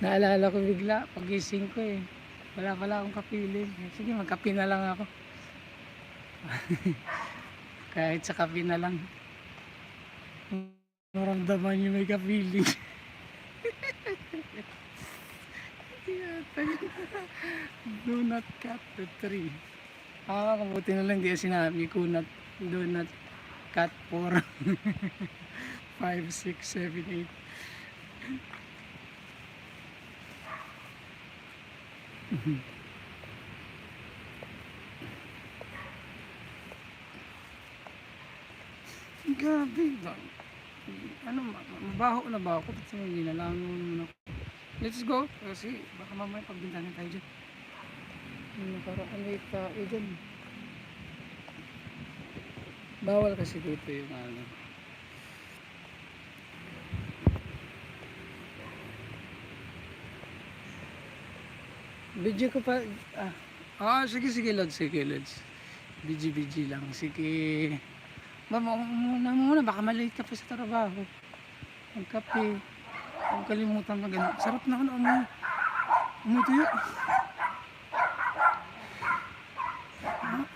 Naalala ko bigla, pagising ko eh. Wala pala akong kapiling. Sige, magkape na lang ako. Kahit sa kape na lang. Maramdaman nyo may kapiling. Do not cut the tree. Kabuti na lang di sinabi ko do not cut for 5, 6, 7, 8. Gabi ba? Ano, mabaho na ba ako? Kasi hindi na lang ako. Let's go. Kasi baka mamaya pagbintahan tayo dyan. Parang late tayo dyan. Bawal kasi dito yung ano. Video ko pa. Sige Lods. BG lang. Sige. Muna, baka malate ka pa sa trabaho. Magkape. Huwag kalimutan mag ano. Sarap na ano, amoy tuyo.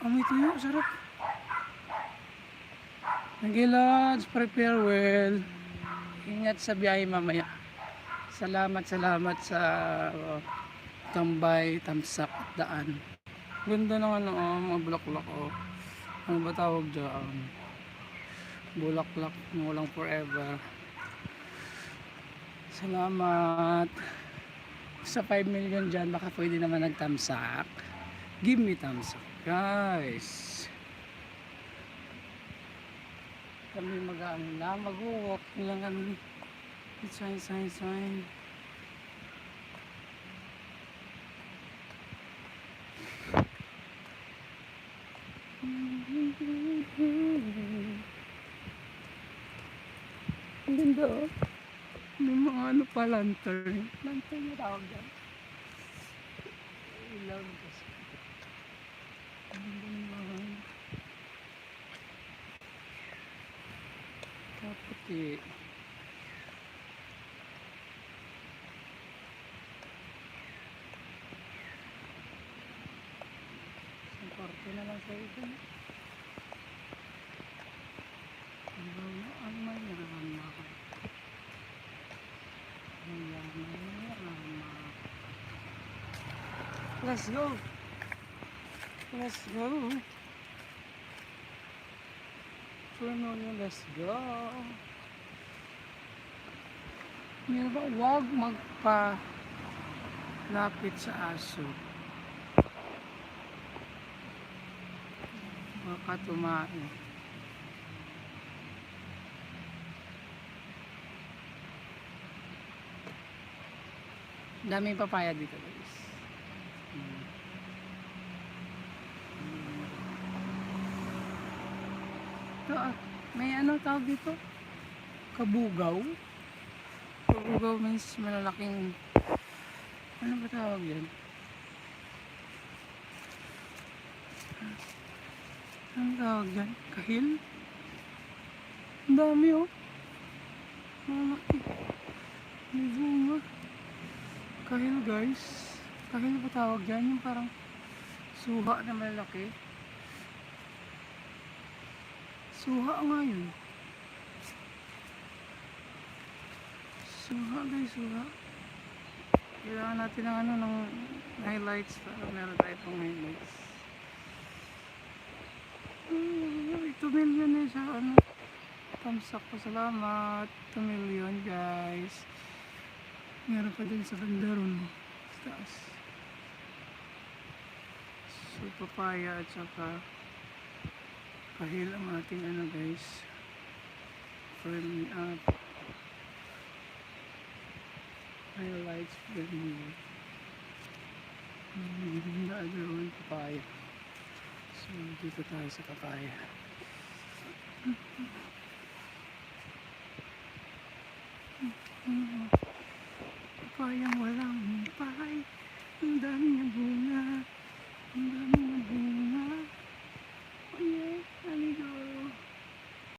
Amoy tuyo, sarap. Sige Lods, prepare well. Ingat sa biyahe mamaya. Salamat sa tambay, tamsak at daan. Ganda ng ano, mga bulaklak Ano ba tawag dyan? Bulaklak, walang forever. Salamat. Sa 5 million dyan, baka pwede naman nagtamsak. Give me tamsak, guys. Kami mag-walk lang kami. Sign. Ang ganda oh. May mga ano pa, lantern na tawag dyan. Ilaw kasi. Ang ganda naman. Kaputi. Isang kwarto na lang sa ito. Ang may narama ko. Let's go. Let's go. Huwag magpa-lapit sa aso. Baka tumae. Daming papaya dito guys. Ito, may ano tawag dito? Kabugaw means malalaking, ano ba tawag yan? Ano tawag yan? Kahil? Ang dami oh. Malaki. May bunga. Kahil guys. Kahil ba tawag yan? Yung parang suha na malaki. Suha nga yun. Suha guys, suha. Kailangan natin ng ano, ng highlights para meron tayo pang highlights. 2 million eh sa ano. Tamsak po, salamat. 2 million guys. Meron pa din sa Bandaron. Sa taas. So papaya at saka kahil ang ating ano guys. Firming up. Highlights for me. The other one, papaya. So dito tayo sa papaya. Papaya